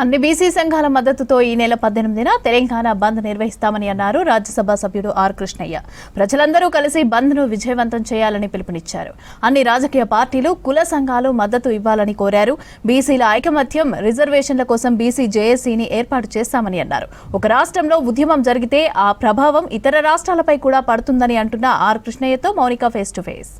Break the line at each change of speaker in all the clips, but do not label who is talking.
అన్ని బీసీ సంఘాల మద్దతుతో ఈ నెల 18న తెలంగాణ బంద్ నిర్వహిస్తామని అన్నారు రాజ్యసభ సభ్యుడు ఆర్ కృష్ణయ్య. ప్రజలందరూ కలిసి బంద్ను విజయవంతం చేయాలని పిలుపునిచ్చారు. అన్ని రాజకీయ పార్టీలు, కుల సంఘాలు మద్దతు ఇవ్వాలని కోరారు. బీసీల ఐకమత్యం, రిజర్వేషన్ల కోసం బీసీ జేఏసీని ఏర్పాటు చేస్తామని అన్నారు. ఒక రాష్ట్రంలో ఉద్యమం జరిగితే ఆ ప్రభావం ఇతర రాష్ట్రాలపై కూడా పడుతుందని అంటున్న ఆర్ కృష్ణయ్యతో Mounika face to face.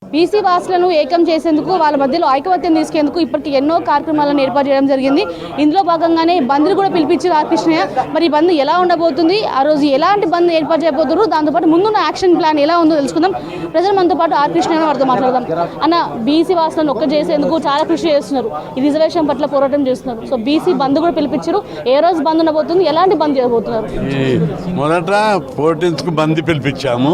BC వాసులను ఏకం చేసేందుకు వాళ్ళ మధ్యలో ఐకమత్యం తీసుకేందుకు ఇప్పటికీ ఎన్నో కార్యక్రమాలను ఏర్పాటు చేయడం జరిగింది. ఇందులో భాగంగానే బంద్ కూడా పిలిపించారు ఆర్ కృష్ణయ్య. మరి బంద్ ఎలా ఉండబోతుంది, ఆ రోజు ఎలాంటి బంద్ ఏర్పాటు చేయబోతున్నారు, దాంతోపాటు ముందున్న యాక్షన్ ప్లాన్ ఎలా ఉందో తెలుసుకుందాం. ప్రజలు మనతో పాటు ఆర్ కృష్ణయ్య వారితో మాట్లాడదాం. అన్న, బీసీ వాసులను ఒక్క చేసేందుకు చాలా కృషి చేస్తున్నారు, ఈ రిజర్వేషన్ పట్ల పోరాటం చేస్తున్నారు. సో బీసీ బంద్ కూడా పిలిపించారు. ఏ రోజు బంద్ ఉండబోతుంది, ఎలాంటి బంద్ చేయబోతున్నారు?
మొదట 14కు బంద్ పిలిపించాము.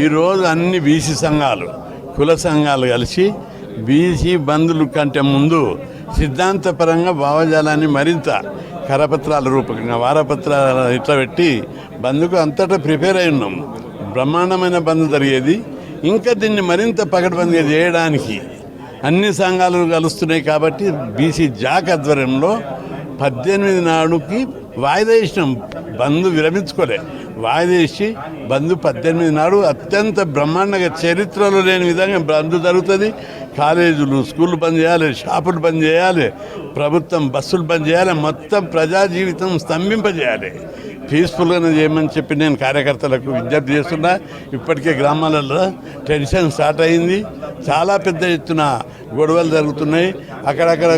ఈరోజు అన్ని బీసీ సంఘాలు, కుల సంఘాలు కలిసి బీసీ బంధుల కంటే ముందు సిద్ధాంతపరంగా భావజాలాన్ని మరింత కరపత్రాల రూపకంగా, వారపత్రాలు ఇట్లా పెట్టి బంద్కు అంతటా ప్రిపేర్ అయి ఉన్నాం. బ్రహ్మాండమైన బంద్ జరిగేది. ఇంకా దీన్ని మరింత పకడ్బందీగా చేయడానికి అన్ని సంఘాలు కలుస్తున్నాయి కాబట్టి బీసీ జాక్ ఆధ్వర్యంలో 18 నాడుకి వాయిదా వేసినాం. బంద్ విరమించుకోలే, వాయిదా వేసి బంద్ 18 నాడు అత్యంత బ్రహ్మాండంగా, చరిత్రలో లేని విధంగా బంద్ జరుగుతుంది. కాలేజీలు, స్కూళ్ళు బంద్ చేయాలి, షాపులు బంద్ చేయాలి, ప్రభుత్వం బస్సులు బంద్ చేయాలి, మొత్తం ప్రజా జీవితం స్తంభింపజేయాలి. పీస్ఫుల్గానే చేయమని చెప్పి నేను కార్యకర్తలకు విజ్ఞప్తి చేస్తున్నా. ఇప్పటికే గ్రామాలలో టెన్షన్ స్టార్ట్ అయింది. చాలా పెద్ద ఎత్తున గొడవలు జరుగుతున్నాయి. అక్కడక్కడ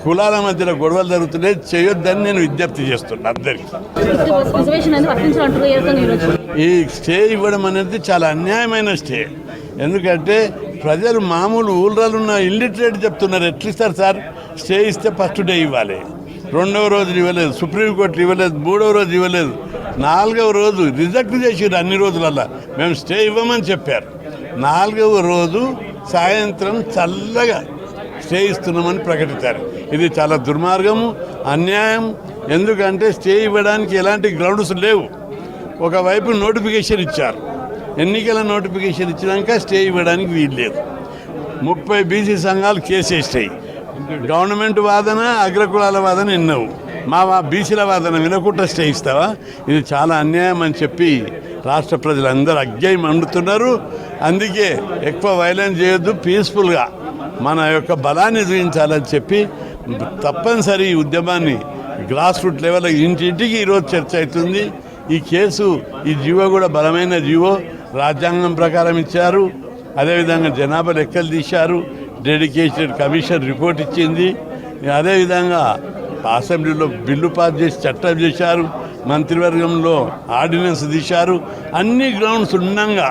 కులాల మధ్యలో గొడవలు జరుగుతున్నాయి. చేయొద్దని నేను విజ్ఞప్తి చేస్తున్నా అందరికీ. ఈ స్టే ఇవ్వడం అనేది చాలా అన్యాయమైన స్టే. ఎందుకంటే ప్రజలు మామూలు ఊళ్ళలో ఉన్న ఇల్లిటరేట్ చెప్తున్నారు. ఎట్లిస్తారు సార్? స్టే ఇస్తే ఫస్ట్ డే ఇవ్వాలి, 2వ రోజు ఇవ్వలేదు, సుప్రీంకోర్టు ఇవ్వలేదు, 3వ రోజు ఇవ్వలేదు, 4వ రోజు రిజెక్ట్ చేసిరు. అన్ని రోజులల్లా మేము స్టే ఇవ్వమని చెప్పారు. 4వ రోజు సాయంత్రం చల్లగా స్టే ఇస్తున్నామని ప్రకటించారు. ఇది చాలా దుర్మార్గము, అన్యాయం. ఎందుకంటే స్టే ఇవ్వడానికి ఎలాంటి గ్రౌండ్స్ లేవు. ఒకవైపు నోటిఫికేషన్ ఇచ్చారు, ఎన్నికల నోటిఫికేషన్ ఇచ్చినాక స్టే ఇవ్వడానికి వీలు లేదు. 30 బీసీ సంఘాలు కేసు వేస్తాయి. గవర్నమెంట్ వాదన, అగ్రకులాల వాదన ఎన్నవు, మా బీసీల వాదన వినకుండా స్టే ఇస్తావా? ఇది చాలా అన్యాయం అని చెప్పి రాష్ట్ర ప్రజలందరూ అగ్గాయి మండుతున్నారు. అందుకే ఎక్కువ వైలెన్స్ చేయొద్దు, పీస్ఫుల్గా మన యొక్క బలాన్ని చూపించాలని చెప్పి తప్పనిసరి ఈ ఉద్యమాన్ని గ్రాస్ రూట్ లెవెల్ ఇంటింటికి ఈరోజు చర్చ అవుతుంది. ఈ కేసు, ఈ జీవో కూడా బలమైన జీవో, రాజ్యాంగం ప్రకారం ఇచ్చారు. అదేవిధంగా జనాభా లెక్కలు తీశారు, డెడికేటెడ్ కమిషన్ రిపోర్ట్ ఇచ్చింది. అదేవిధంగా అసెంబ్లీలో బిల్లు పాస్ చేసి చట్టం చేశారు, మంత్రివర్గంలో ఆర్డినెన్స్ తీశారు. అన్ని గ్రౌండ్స్ ఉండగా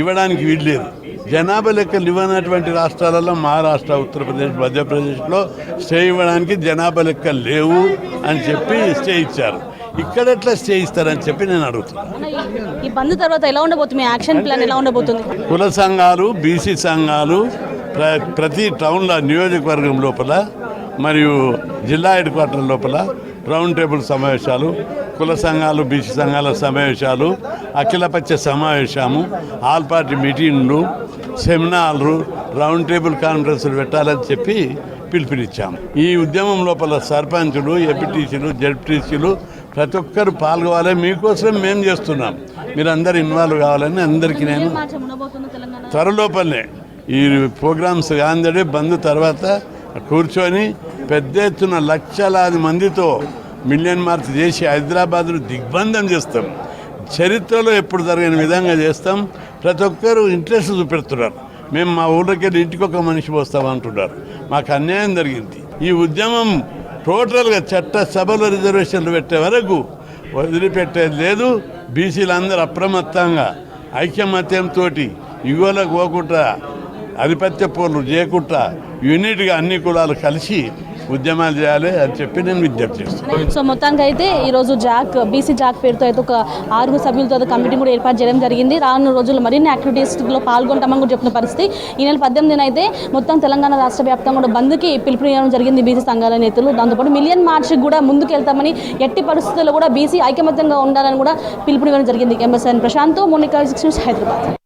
ఇవ్వడానికి వీల్లేదు. జనాభా లెక్కలు ఇవ్వనటువంటి రాష్ట్రాలలో మహారాష్ట్ర, ఉత్తరప్రదేశ్, మధ్యప్రదేశ్లో స్టే ఇవ్వడానికి జనాభా లెక్కలు లేవు అని చెప్పి స్టే ఇచ్చారు. ఇక్కడ ఎట్లా స్టే ఇస్తారని చెప్పి నేను అడుగుతున్నాను.
ఈ బంద్ తర్వాత ఎలా ఉండబోతుంది, యాక్షన్ ప్లాన్ ఎలా ఉండబోతుంది?
కుల సంఘాలు, బీసీ సంఘాలు ప్రతి టౌన్లో, నియోజకవర్గం లోపల మరియు జిల్లా హెడ్ క్వార్టర్ లోపల రౌండ్ టేబుల్ సమావేశాలు, కుల సంఘాలు, బీసీ సంఘాల సమావేశాలు, అఖిలపక్ష సమావేశము, ఆల్ పార్టీ మీటింగ్లు, సెమినార్లు, రౌండ్ టేబుల్ కాన్ఫరెన్సులు పెట్టాలని చెప్పి పిలుపునిచ్చాము. ఈ ఉద్యమం లోపల సర్పంచులు, ఎంపీటీసీలు, జడ్పీటీసీలు ప్రతి ఒక్కరు పాల్గొవాలి. మీకోసం మేము చేస్తున్నాం, మీరు అందరు ఇన్వాల్వ్ కావాలని అందరికీ నేను త్వరలోపలనే ఈ ప్రోగ్రామ్స్ అందడే బంద్ తర్వాత కూర్చొని పెద్ద ఎత్తున లక్షలాది మందితో మిలియన్ మార్చ్ చేసి హైదరాబాద్ను దిగ్బంధం చేస్తాం. చరిత్రలో ఎప్పుడు జరగని విధంగా చేస్తాం. ప్రతి ఒక్కరూ ఇంట్రెస్ట్ చూపెడుతున్నారు. మేము మా ఊళ్ళకి వెళ్ళి ఇంటికి ఒక మనిషి పోస్తామంటున్నారు. మాకు అన్యాయం జరిగింది. ఈ ఉద్యమం టోటల్గా చట్టసభలో రిజర్వేషన్లు పెట్టే వరకు వదిలిపెట్టేది లేదు. బీసీలందరూ అప్రమత్తంగా ఐకమత్యంతో ఇగోలకు పోకుండా, ఆధిపత్య పోర్లు చేయకుండా యూనిట్గా అన్ని కులాలు కలిసి ఉద్యమాలు చేయాలి అని చెప్పి నేను విజ్ఞప్తి చేస్తాను.
సో మొత్తానికి అయితే ఈరోజు బీసీ జాక్ పేరుతో అయితే ఒక 6 సభ్యులతో కమిటీ కూడా ఏర్పాటు చేయడం జరిగింది. రానున్న రోజుల్లో మరిన్ని యాక్టివిటీస్లో పాల్గొంటామని కూడా చెప్తున్న పరిస్థితి. ఈ నెల 18న అయితే మొత్తం తెలంగాణ రాష్ట్ర వ్యాప్తంగా కూడా బంద్కి పిలుపునివ్వడం జరిగింది బీసీ సంఘాల నేతలు. దాంతోపాటు మిలియన్ మార్చ్కి కూడా ముందుకు వెళ్తామని, ఎట్టి పరిస్థితుల్లో కూడా బీసీ ఐకమత్యంగా ఉండాలని కూడా పిలుపునివ్వడం జరిగింది. MSN Prashanth, Monika, 6 news, Hyderabad.